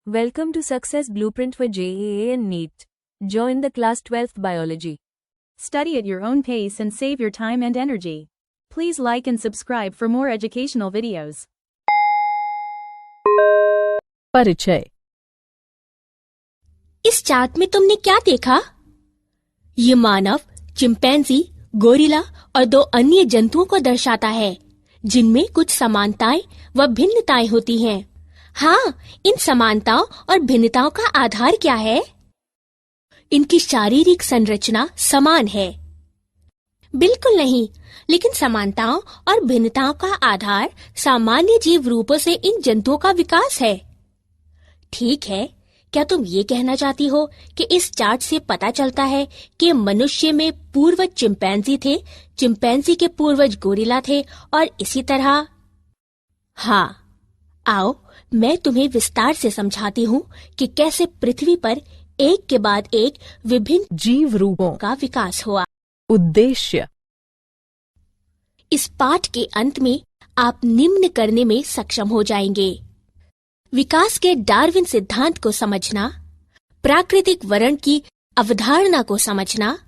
Welcome to Success Blueprint for JEE and NEET. Join the class 12th biology. Study at your own pace and save your time and energy. Please like and subscribe for more educational videos. परिचय। इस chart में तुमने क्या देखा? ये मानव, chimpanzee, gorilla और दो अन्य जंतुओं को दर्शाता है, जिनमें कुछ समानताएं व भिन्नताएं होती हैं। हाँ, इन समानताओं और भिन्नताओं का आधार क्या है? इनकी शारीरिक संरचना समान है? बिल्कुल नहीं, लेकिन समानताओं और भिन्नताओं का आधार सामान्य जीव रूपों से इन जंतुओं का विकास है। ठीक है, क्या तुम ये कहना चाहती हो कि इस चार्ट से पता चलता है कि मनुष्य में पूर्वज चिंपैंजी थे, चिंपैंजी के पूर्वज गोरिल्ला थे और इसी तरह? हाँ, आओ मैं तुम्हें विस्तार से समझाती हूँ कि कैसे पृथ्वी पर एक के बाद एक विभिन्न जीव रूपों का विकास हुआ। उद्देश्य। इस पाठ के अंत में आप निम्न करने में सक्षम हो जाएंगे: विकास के डार्विन सिद्धांत को समझना, प्राकृतिक वर्ण की अवधारणा को समझना,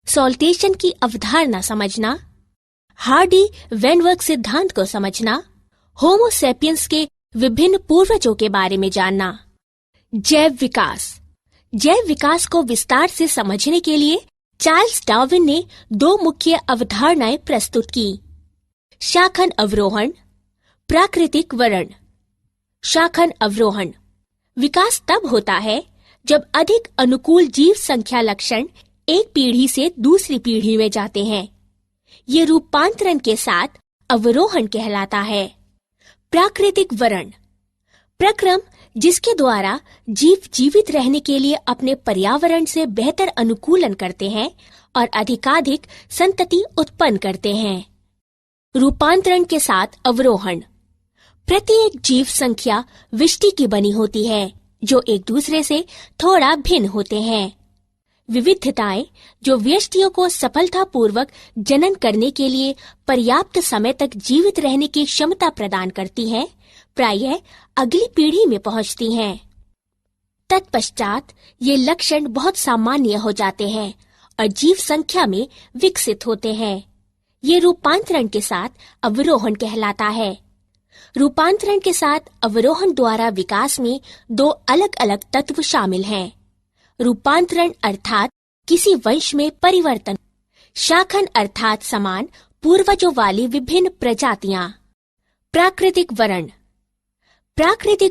सॉल्टेशन की अवधारणा समझना, हार्डी वेनवर्ग सिद्धांत को समझना, होमो सेपियंस के विभिन्न पूर्वजों के बारे में जानना। जैव विकास को विस्तार से समझने के लिए चार्ल्स डार्विन ने दो मुख्य अवधारणाएं प्रस्तुत की: शाखन अवरोहण, प्राकृतिक वर्ण। शाखन अवरोहण विकास तब होता है जब अधिक अनुकूल जीव संख्या लक्षण एक पीढ़ी से दूसरी पीढ़ी में जाते हैं। ये रूपांतरण के साथ अवरोहण कहलाता है। प्राकृतिक वर्ण प्रक्रम जिसके द्वारा जीव जीवित रहने के लिए अपने पर्यावरण से बेहतर अनुकूलन करते हैं और अधिकाधिक संतति उत्पन्न करते हैं। रूपांतरण के साथ अवरोहण प्रत्येक जीव संख्या विष्टि की बनी होती है, जो एक दूसरे से थोड़ा भिन्न होते हैं। विविधताएं जो व्यष्टियों को सफलतापूर्वक जनन करने के लिए पर्याप्त समय तक जीवित रहने की क्षमता प्रदान करती हैं, प्रायः अगली पीढ़ी में पहुंचती हैं। तत्पश्चात ये लक्षण बहुत सामान्य हो जाते हैं और जीव संख्या में विकसित होते हैं। ये रूपांतरण के साथ अवरोहण कहलाता है। रूपांतरण के साथ अवरोहण द्वारा विकास में दो अलग अलग तत्व शामिल हैं: रूपांतरण अर्थात किसी वंश में परिवर्तन, शाखन अर्थात समान पूर्वजों वाली विभिन्न प्रजातियां। प्राकृतिक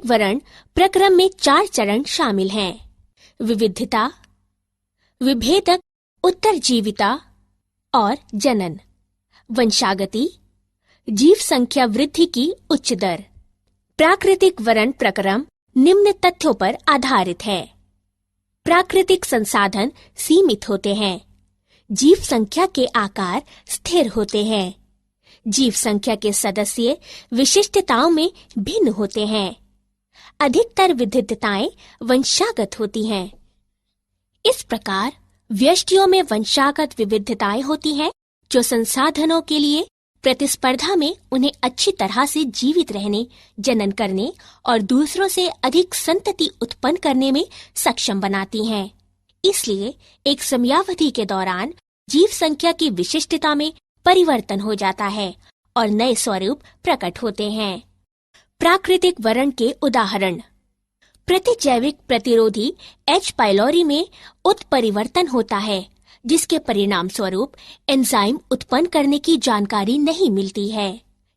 वर्ण प्रक्रम में 4 चरण शामिल हैं: विविधता, विभेदक, उत्तरजीविता और जनन। वंशागति, जीव संख्या वृद्धि की उच्च दर। प्राकृतिक वर्ण प्रक्रम निम्न तथ्यों पर आधारित है: प्राकृतिक संसाधन सीमित होते हैं, जीव संख्या के आकार स्थिर होते हैं, जीव संख्या के सदस्य विशिष्टताओं में भिन्न होते हैं, अधिकतर विविधताएं वंशागत होती हैं। इस प्रकार व्यष्टियों में वंशागत विविधताएं होती हैं, जो संसाधनों के लिए प्रतिस्पर्धा में उन्हें अच्छी तरह से जीवित रहने, जनन करने और दूसरों से अधिक संतति उत्पन्न करने में सक्षम बनाती हैं। इसलिए एक समयावधि के दौरान जीव संख्या की विशिष्टता में परिवर्तन हो जाता है और नए स्वरूप प्रकट होते हैं। प्राकृतिक वर्ण के उदाहरण: प्रतिजैविक प्रतिरोधी एच पाइलोरी में उत्परिवर्तन होता है, जिसके परिणाम स्वरूप एंजाइम उत्पन्न करने की जानकारी नहीं मिलती है।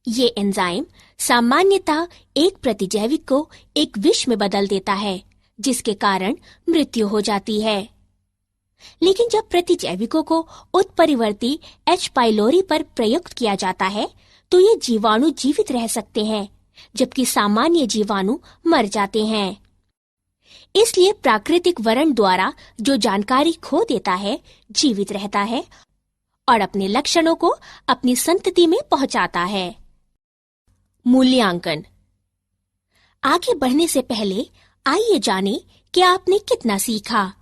ये एंजाइम सामान्यतः एक प्रतिजैविक को एक विष में बदल देता है, जिसके कारण मृत्यु हो जाती है। लेकिन जब प्रतिजैविकों को उत्परिवर्ती एच पाइलोरी पर प्रयुक्त किया जाता है, तो ये जीवाणु जीवित रह सकते हैं, जबकि सामान्य जीवाणु मर जाते हैं। इसलिए प्राकृतिक वर्ण द्वारा जो जानकारी खो देता है, जीवित रहता है और अपने लक्षणों को अपनी संतति में पहुंचाता है। मूल्यांकन। आगे बढ़ने से पहले आइए जानें कि आपने कितना सीखा।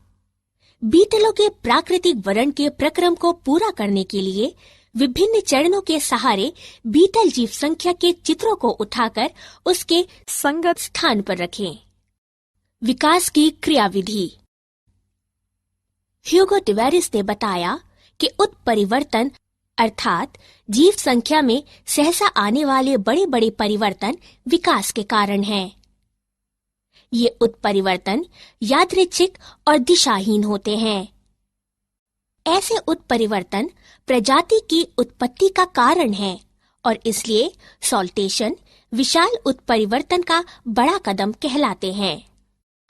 बीटलों के प्राकृतिक वर्ण के प्रक्रम को पूरा करने के लिए विभिन्न चरणों के सहारे बीटल जीव संख्या के चित्रों को उठाकर उसके संगत स्थान पर रखें। विकास की क्रियाविधि। ह्यूगो डिवेरिस ने बताया कि उत्परिवर्तन अर्थात जीव संख्या में सहसा आने वाले बड़े बड़े परिवर्तन विकास के कारण हैं। ये उत्परिवर्तन यादृच्छिक और दिशाहीन होते हैं। ऐसे उत्परिवर्तन प्रजाति की उत्पत्ति का कारण है और इसलिए सॉल्टेशन विशाल उत्परिवर्तन का बड़ा कदम कहलाते हैं।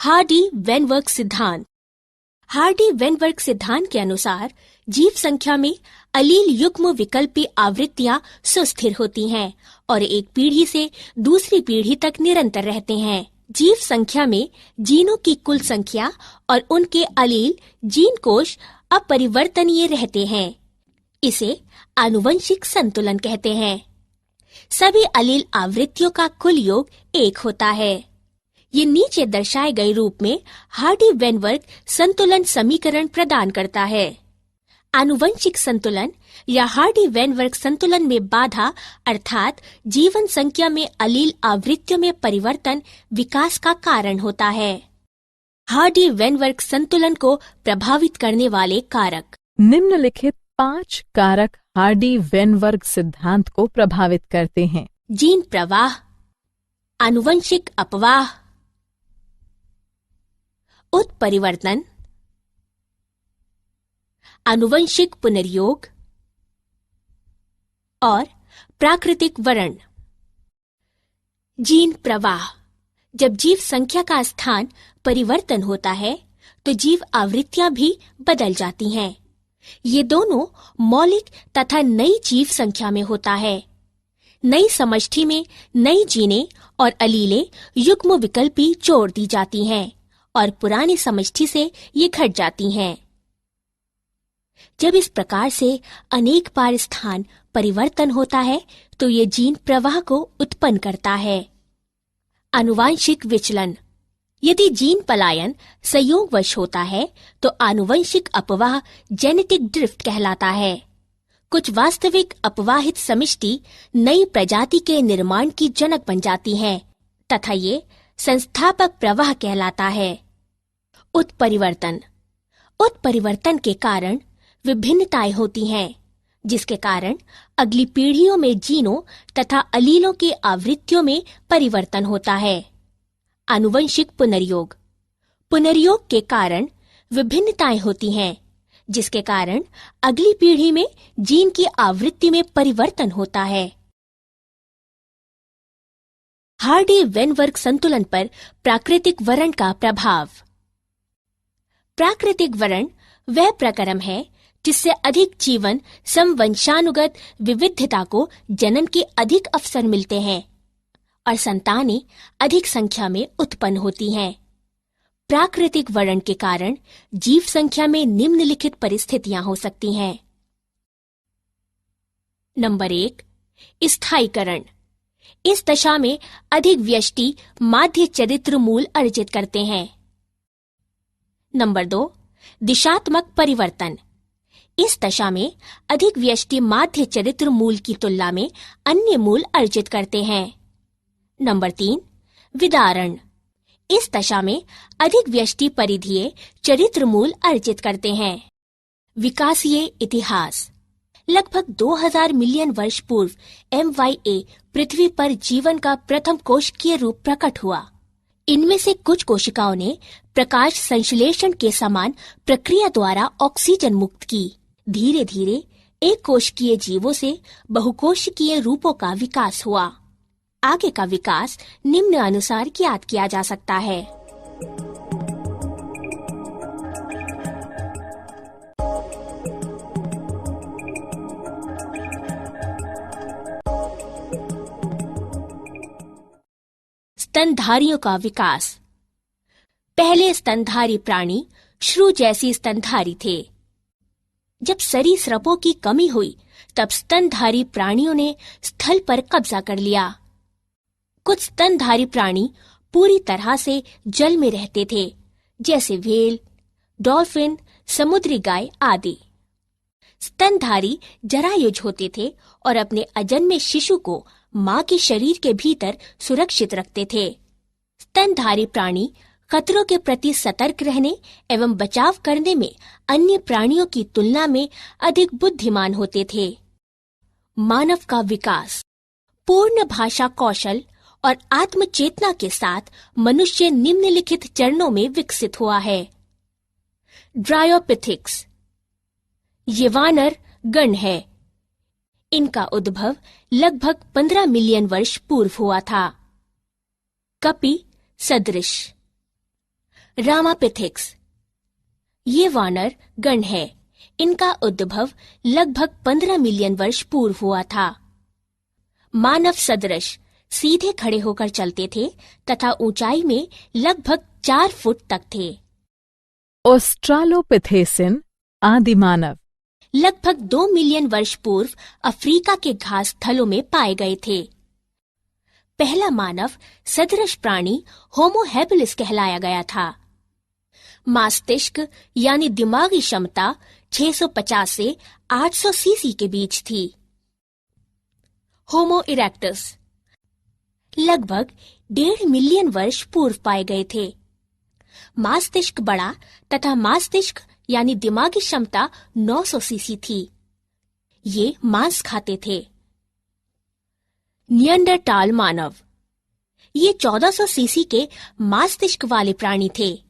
हार्डी-वेनवर्ग सिद्धांत। हार्डी-वेनवर्ग सिद्धांत के अनुसार जीव संख्या में अलील युग्म विकल्पी आवृत्तियां सुस्थिर होती हैं और एक पीढ़ी से दूसरी पीढ़ी तक निरंतर रहते हैं। जीव संख्या में जीनों की कुल संख्या और उनके अलील जीन कोश अपरिवर्तनीय रहते हैं। इसे आनुवंशिक संतुलन कहते हैं। सभी अलील आवृत्तियों का कुल योग 1 होता है। ये नीचे दर्शाए गए रूप में हार्डी-वेनवर्ग संतुलन समीकरण प्रदान करता है। आनुवंशिक संतुलन या हार्डी-वेनवर्ग संतुलन में बाधा अर्थात जीवन संख्या में अलील आवृत्तियों में परिवर्तन विकास का कारण होता है। हार्डी-वेनवर्ग संतुलन को प्रभावित करने वाले कारक। निम्नलिखित 5 कारक हार्डी-वेनवर्ग सिद्धांत को प्रभावित करते हैं। जीन प्रवाह, आनुवंशिक अपवाह, उत्परिवर्तन, आनुवंशिक पुनर्योग और प्राकृतिक वर्ण। जीन प्रवाह। जब जीव संख्या का स्थान परिवर्तन होता है तो जीव आवृत्तियां भी बदल जाती हैं। ये दोनों मौलिक तथा नई जीव संख्या में होता है। नई समष्टि में नई जीनें और अलीलें युग्म विकल्पी जोड़ दी जाती हैं और पुरानी समष्टि से ये घट जाती हैं। जब इस प्रकार से अनेक बार स्थान परिवर्तन होता है तो ये जीन प्रवाह को उत्पन्न करता है। आनुवांशिक विचलन। यदि जीन पलायन संयोगवश होता है तो आनुवंशिक अपवाह जेनेटिक ड्रिफ्ट कहलाता है। कुछ वास्तविक अपवाहित समष्टि नई प्रजाति के निर्माण की जनक बन जाती हैं तथा ये संस्थापक प्रवाह कहलाता है। उत्परिवर्तन। उत्परिवर्तन के कारण विभिन्नताएं होती हैं जिसके कारण अगली पीढ़ियों में जीनों तथा अलीलों की आवृत्तियों में परिवर्तन होता है। आनुवंशिक पुनर्योग। पुनर्योग के कारण विभिन्नताएं होती हैं जिसके कारण अगली पीढ़ी में जीन की आवृत्ति में परिवर्तन होता है। हार्डी-वेनवर्ग संतुलन पर प्राकृतिक वर्ण का प्रभाव। प्राकृतिक वर्ण वह प्रक्रम है जिससे अधिक जीवन समवंशानुगत विविधता को जन्म के अधिक अवसर मिलते हैं और संतानें अधिक संख्या में उत्पन्न होती हैं। प्राकृतिक वर्ण के कारण जीव संख्या में निम्नलिखित परिस्थितियां हो सकती हैं। नंबर 1, स्थायीकरण। इस दशा में अधिक व्यष्टि माध्य चरित्र मूल अर्जित करते हैं। नंबर 2, दिशात्मक परिवर्तन। इस दशा में अधिक व्यष्टि माध्य चरित्र मूल की तुलना में अन्य मूल अर्जित करते हैं। नंबर 3, विदारण। इस दशा में अधिक व्यष्टि परिधीय चरित्र मूल अर्जित करते हैं। विकासीय इतिहास। लगभग 2000 मिलियन वर्ष पूर्व MYA पृथ्वी पर जीवन का प्रथम कोशिकीय रूप प्रकट हुआ। इनमें से कुछ कोशिकाओं ने प्रकाश संश्लेषण के समान प्रक्रिया द्वारा ऑक्सीजन मुक्त की। धीरे धीरे एक कोशिकीय जीवों से बहुकोशिकीय रूपों का विकास हुआ। आगे का विकास निम्न अनुसार ज्ञात किया जा सकता है। स्तनधारियों का विकास। पहले स्तनधारी प्राणी श्रू जैसी स्तनधारी थे। जब सरीसृपों की कमी हुई तब स्तनधारी प्राणियों ने स्थल पर कब्जा कर लिया। कुछ स्तनधारी प्राणी पूरी तरह से जल में रहते थे जैसे व्हेल, डॉल्फिन, समुद्री गाय आदि। स्तनधारी जरायुज होते थे और अपने अजन्मे शिशु को मां के शरीर के भीतर सुरक्षित रखते थे। स्तनधारी प्राणी खतरों के प्रति सतर्क रहने एवं बचाव करने में अन्य प्राणियों की तुलना में अधिक बुद्धिमान होते थे। मानव का विकास पूर्ण भाषा कौशल और आत्मचेतना के साथ मनुष्य निम्नलिखित चरणों में विकसित हुआ है। ड्रायोपिथिक्स, ये वानर गण है। इनका उद्भव लगभग 15 मिलियन वर्ष पूर्व हुआ था। कपि सदृश। रामापिथिक्स, ये वानर गण है। इनका उद्भव लगभग 15 मिलियन वर्ष पूर्व हुआ था। मानव सदृश सीधे खड़े होकर चलते थे तथा ऊंचाई में लगभग 4 फुट तक थे। ऑस्ट्रालोपिथेसिन आदि मानव लगभग 2 मिलियन वर्ष पूर्व अफ्रीका के घास स्थलों में पाए गए थे। पहला मानव सदृश प्राणी होमो हैबिलिस कहलाया गया था। मस्तिष्क यानी दिमागी क्षमता 650 से 800 सीसी के बीच थी। होमो इरेक्टस लगभग 1.5 मिलियन वर्ष पूर्व पाए गए थे। मस्तिष्क बड़ा तथा मस्तिष्क यानी दिमागी क्षमता 900 सीसी थी। ये मांस खाते थे। नियंडरटाल मानव, ये 1400 सीसी के मस्तिष्क वाले प्राणी थे,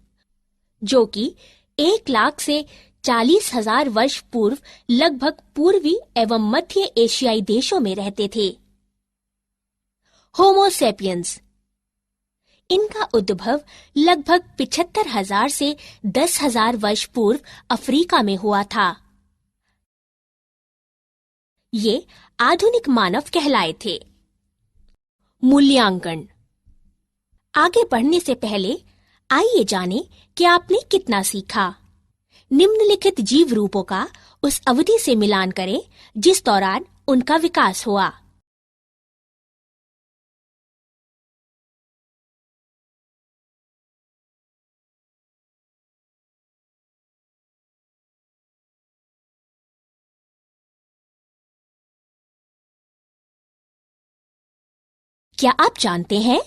जो कि 1 लाख से 40,000 वर्ष पूर्व लगभग पूर्वी एवं मध्य एशियाई देशों में रहते थे। होमो सेपियंस, इनका उद्भव लगभग 75,000 से 10,000 वर्ष पूर्व अफ्रीका में हुआ था। ये आधुनिक मानव कहलाए थे। मूल्यांकन। आगे बढ़ने से पहले आइए जानें कि आपने कितना सीखा। निम्नलिखित जीव रूपों का उस अवधि से मिलान करें जिस दौरान उनका विकास हुआ। क्या आप जानते हैं,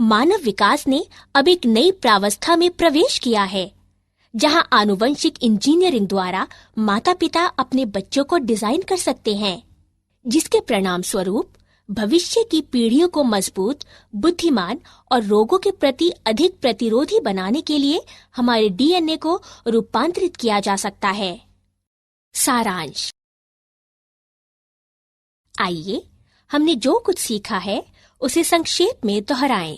मानव विकास ने अब एक नई प्रावस्था में प्रवेश किया है, जहां आनुवंशिक इंजीनियरिंग द्वारा माता-पिता अपने बच्चों को डिजाइन कर सकते हैं, जिसके परिणाम स्वरूप भविष्य की पीढ़ियों को मजबूत, बुद्धिमान और रोगों के प्रति अधिक प्रतिरोधी बनाने के लिए हमारे डीएनए को रूपांतरित किया जा सकता है। सारांश। आइए हमने जो कुछ सीखा है उसे संक्षेप में दोहराएं।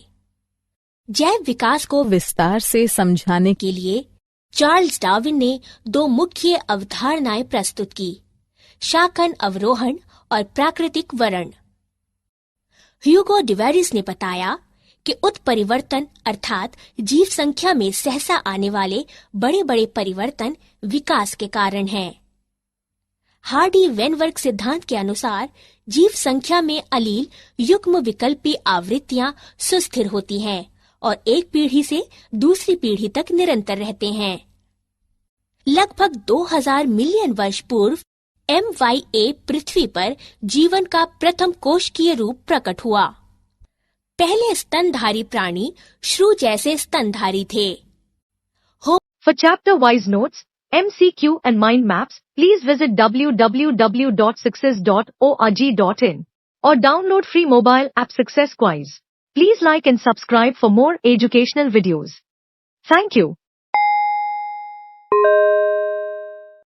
जैव विकास को विस्तार से समझाने के लिए चार्ल्स डार्विन ने 2 मुख्य अवधारणाएं प्रस्तुत की, शाकन अवरोहण और प्राकृतिक वरण। ह्यूगो डिवेरिस ने बताया कि उत्परिवर्तन अर्थात जीव संख्या में सहसा आने वाले बड़े बड़े परिवर्तन विकास के कारण हैं। हार्डी वेनवर्ग सिद्धांत के अनुसार जीव संख्या में अलील युग्म विकल्पी आवृत्तियां सुस्थिर होती हैं और एक पीढ़ी से दूसरी पीढ़ी तक निरंतर रहते हैं। लगभग 2000 मिलियन वर्ष पूर्व MYA पृथ्वी पर जीवन का प्रथम कोशिकीय रूप प्रकट हुआ। पहले स्तनधारी प्राणी श्रू जैसे स्तनधारी थे। For chapter-wise notes, MCQ and mind maps, please visit www.success.org.in or download free mobile app Success Quiz. Please like and subscribe for more educational videos. Thank you.